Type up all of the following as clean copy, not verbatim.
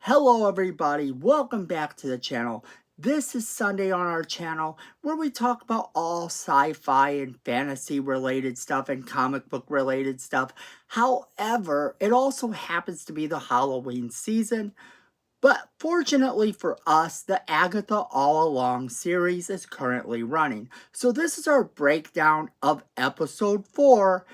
Hello everybody, welcome back to the channel. This is Sunday on our channel where we talk about all sci-fi and fantasy related stuff and comic book related stuff. However, it also happens to be the Halloween season, but fortunately for us, the Agatha All Along series is currently running. So this is our breakdown of episode 4,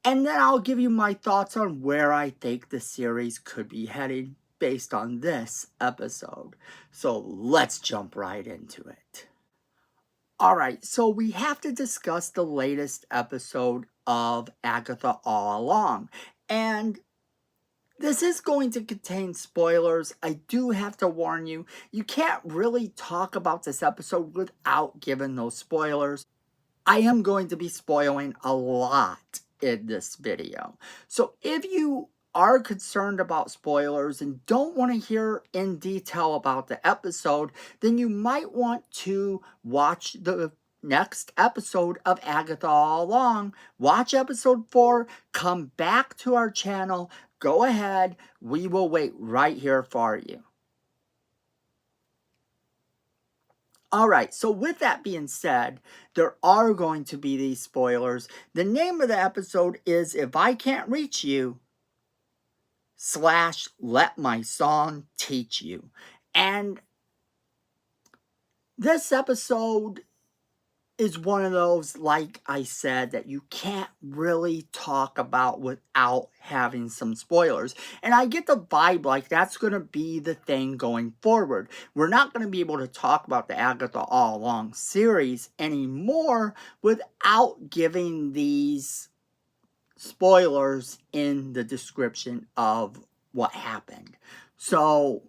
and then I'll give you my thoughts on where I think the series could be heading based on this episode. So let's jump right into it. Alright, so we have to discuss the latest episode of Agatha All Along. And this is going to contain spoilers. I do have to warn you, you can't really talk about this episode without giving those spoilers. I am going to be spoiling a lot in this video. So if you are concerned about spoilers and don't want to hear in detail about the episode, then you might want to watch the next episode of Agatha All Along. Watch episode 4, come back to our channel, go ahead, we will wait right here for you. Alright, so with that being said, there are going to be these spoilers. The name of the episode is If I Can't Reach You / Let My Song Teach You. And this episode is one of those, like I said, that you can't really talk about without having some spoilers. And I get the vibe like that's going to be the thing going forward. We're not going to be able to talk about the Agatha All Along series anymore without giving these spoilers in the description of what happened. So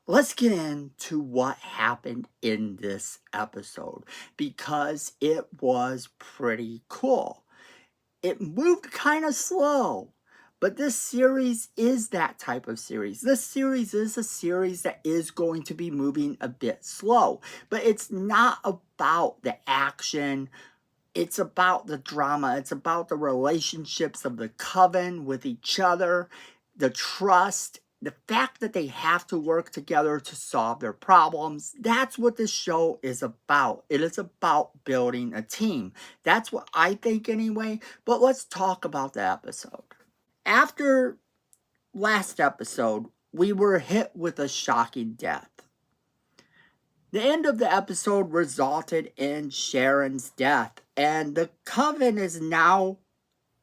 let's get into what happened in this episode because it was pretty cool. It moved kind of slow, but this series is that type of series. This series is a series that is going to be moving a bit slow, but it's not about the action. It's about the drama. It's about the relationships of the coven with each other, the trust, the fact that they have to work together to solve their problems. That's what this show is about. It is about building a team. That's what I think anyway, but let's talk about the episode. After last episode, we were hit with a shocking death. The end of the episode resulted in Sharon's death, and the Coven is now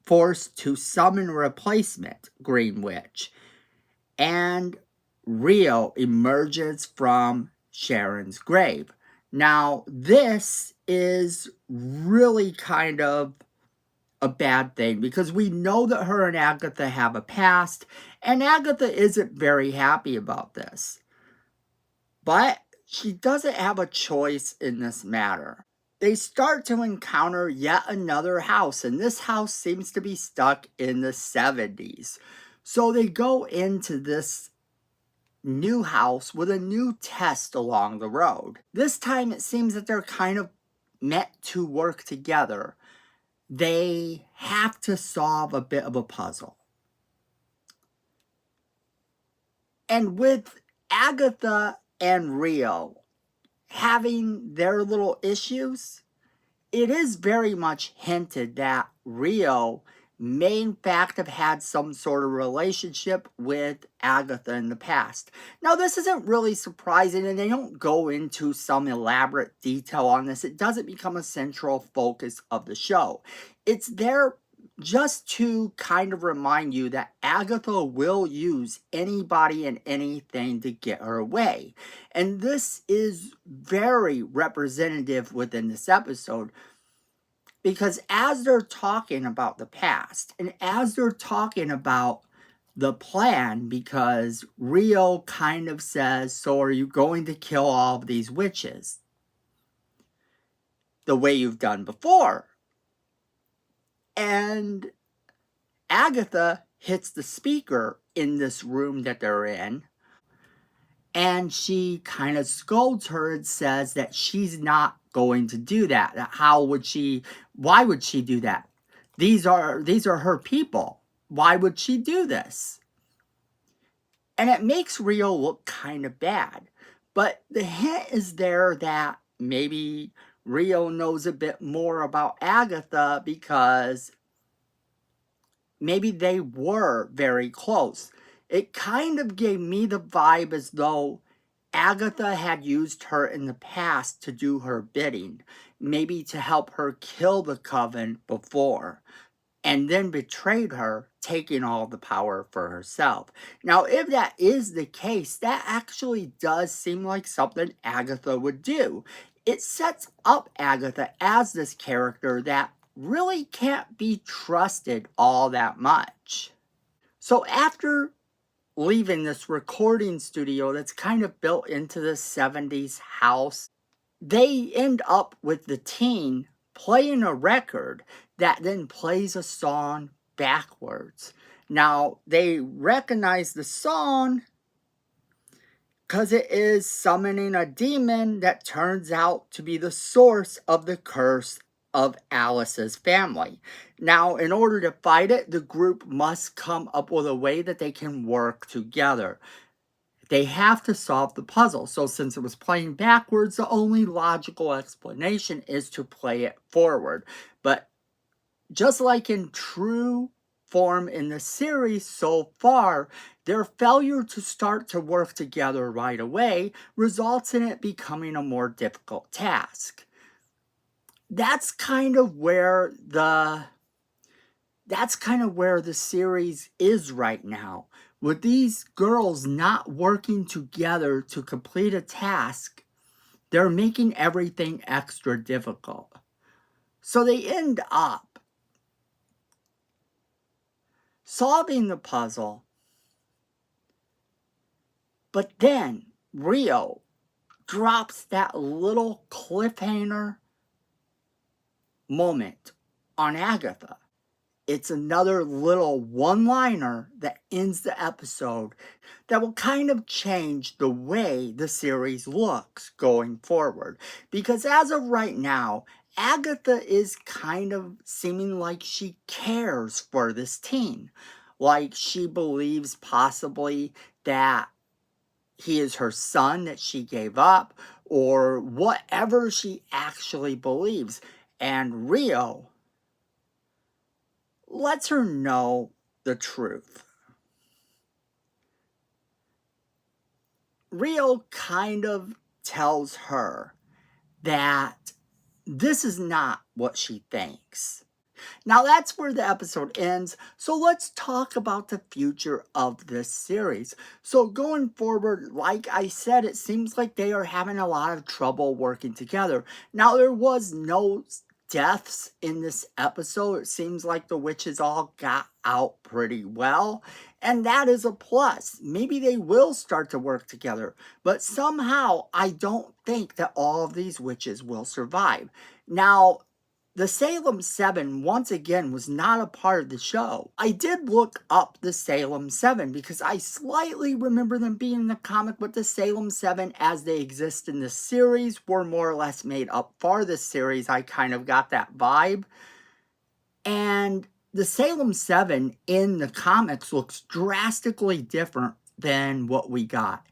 forced to summon a replacement Green Witch. And Rio emerges from Sharon's grave. Now, this is really kind of a bad thing because we know that her and Agatha have a past, and Agatha isn't very happy about this. But she doesn't have a choice in this matter. They start to encounter yet another house, and this house seems to be stuck in the 70s. So they go into this new house with a new test along the road. This time it seems that they're kind of meant to work together. They have to solve a bit of a puzzle. And with Agatha and Rio having their little issues, it is very much hinted that Rio may in fact have had some sort of relationship with Agatha in the past. Now this isn't really surprising and they don't go into some elaborate detail on this. It doesn't become a central focus of the show. It's there just to kind of remind you that Agatha will use anybody and anything to get her way. And this is very representative within this episode. Because as they're talking about the past, and as they're talking about the plan, because Rio kind of says, so are you going to kill all of these witches? The way you've done before. And Agatha hits the speaker in this room that they're in. And she kind of scolds her and says that she's not going to do that. How would she, why would she do that? These are her people. Why would she do this? And it makes Rio look kind of bad. But the hint is there that maybe Rio knows a bit more about Agatha because maybe they were very close. It kind of gave me the vibe as though Agatha had used her in the past to do her bidding, maybe to help her kill the coven before, and then betrayed her, taking all the power for herself. Now, if that is the case, that actually does seem like something Agatha would do. It sets up Agatha as this character that really can't be trusted all that much. So after leaving this recording studio that's kind of built into the 70s house, they end up with the teen playing a record that then plays a song backwards. Now, they recognize the song because it is summoning a demon that turns out to be the source of the curse of Alice's family. Now, in order to fight it, the group must come up with a way that they can work together. They have to solve the puzzle. So since it was playing backwards, the only logical explanation is to play it forward. But just like in true form in the series so far, their failure to start to work together right away results in it becoming a more difficult task. That's kind of where the series is right now. With these girls not working together to complete a task, they're making everything extra difficult. So they end up solving the puzzle, but then Rio drops that little cliffhanger moment on Agatha. It's another little one-liner that ends the episode that will kind of change the way the series looks going forward. Because as of right now, Agatha is kind of seeming like she cares for this teen. Like she believes possibly that he is her son that she gave up, or whatever she actually believes. And Rio lets her know the truth. Rio kind of tells her that this is not what she thinks. Now that's where the episode ends, so let's talk about the future of this series. So going forward, like I said, it seems like they are having a lot of trouble working together. Now there was no deaths in this episode. It seems like the witches all got out pretty well, and that is a plus. Maybe they will start to work together, but somehow I don't think that all of these witches will survive. Now, the Salem 7, once again, was not a part of the show. I did look up the Salem 7 because I slightly remember them being in the comic, but the Salem 7 as they exist in the series were more or less made up for the series. I kind of got that vibe. And the Salem 7 in the comics looks drastically different than what we got.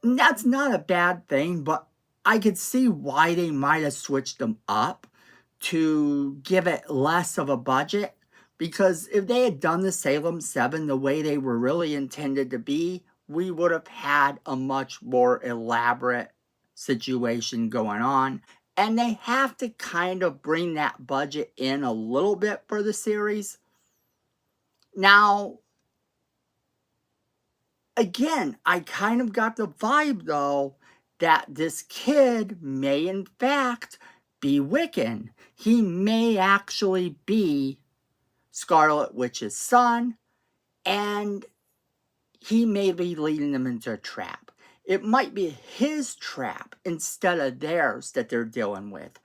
And that's not a bad thing, but I could see why they might have switched them up to give it less of a budget, because if they had done the Salem 7 the way they were really intended to be, we would have had a much more elaborate situation going on. And they have to kind of bring that budget in a little bit for the series. Now, again, I kind of got the vibe though that this kid may in fact be Wiccan. He may actually be Scarlet Witch's son, and he may be leading them into a trap. It might be his trap instead of theirs that they're dealing with.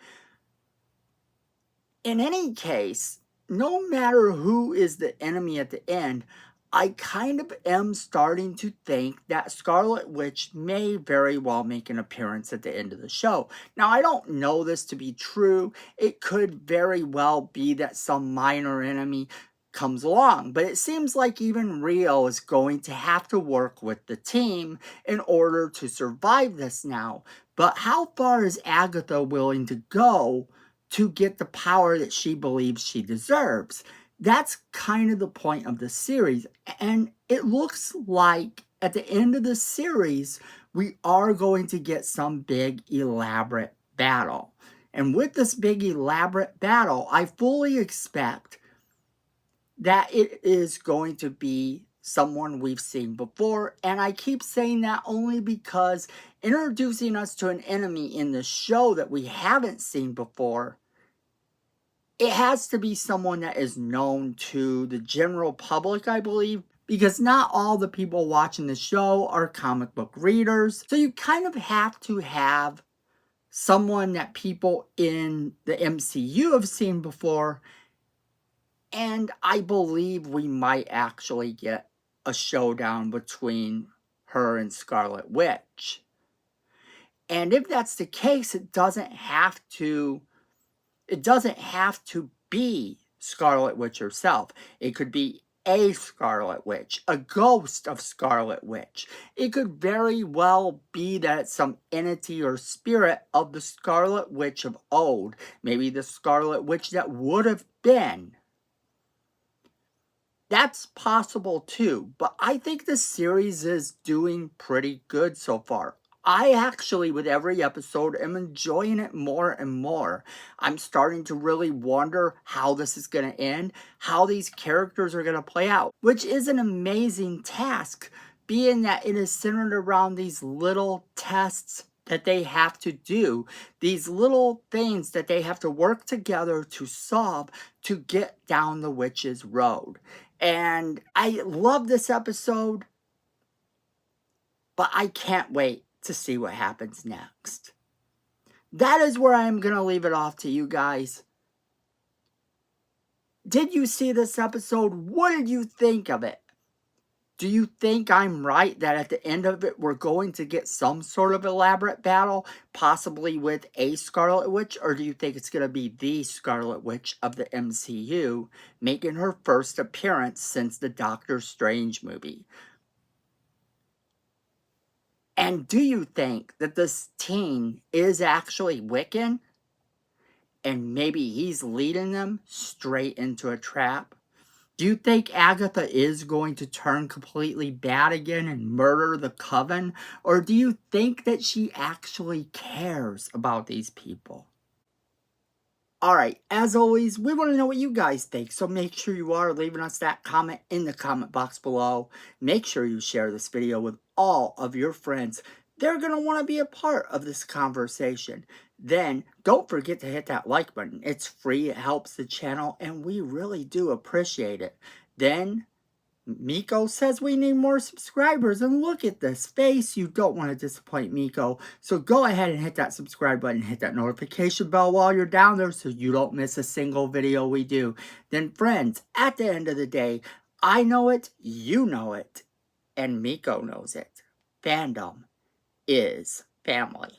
In any case, no matter who is the enemy at the end, I kind of am starting to think that Scarlet Witch may very well make an appearance at the end of the show. Now, I don't know this to be true. It could very well be that some minor enemy comes along. But it seems like even Rio is going to have to work with the team in order to survive this now. But how far is Agatha willing to go to get the power that she believes she deserves? That's kind of the point of the series. And it looks like at the end of the series, we are going to get some big, elaborate battle. And with this big, elaborate battle, I fully expect that it is going to be someone we've seen before. And I keep saying that only because introducing us to an enemy in the show that we haven't seen before, it has to be someone that is known to the general public, I believe, because not all the people watching the show are comic book readers. So you kind of have to have someone that people in the MCU have seen before. And I believe we might actually get a showdown between her and Scarlet Witch. And if that's the case, it doesn't have to be Scarlet Witch herself. It could be a Scarlet Witch, a ghost of Scarlet Witch. It could very well be that it's some entity or spirit of the Scarlet Witch of old. Maybe the Scarlet Witch that would have been. That's possible too, but I think the series is doing pretty good so far. I actually, with every episode, am enjoying it more and more. I'm starting to really wonder how this is going to end, how these characters are going to play out, which is an amazing task, being that it is centered around these little tests that they have to do, these little things that they have to work together to solve to get down the witch's road. And I love this episode, but I can't wait to see what happens next. That is where I am going to leave it off to you guys. Did you see this episode? What did you think of it? Do you think I'm right that at the end of it we're going to get some sort of elaborate battle, possibly with a Scarlet Witch? Or do you think it's going to be the Scarlet Witch of the MCU making her first appearance since the Doctor Strange movie? And do you think that this teen is actually Wiccan? And maybe he's leading them straight into a trap? Do you think Agatha is going to turn completely bad again and murder the coven? Or do you think that she actually cares about these people? Alright, as always, we want to know what you guys think, so make sure you are leaving us that comment in the comment box below. Make sure you share this video with all of your friends. They're going to want to be a part of this conversation. Then, don't forget to hit that like button. It's free, it helps the channel, and we really do appreciate it. Then, Miko says we need more subscribers, and look at this face. You don't want to disappoint Miko. So go ahead and hit that subscribe button, hit that notification bell while you're down there so you don't miss a single video we do. Then friends, at the end of the day, I know it, you know it, and Miko knows it. Fandom is family.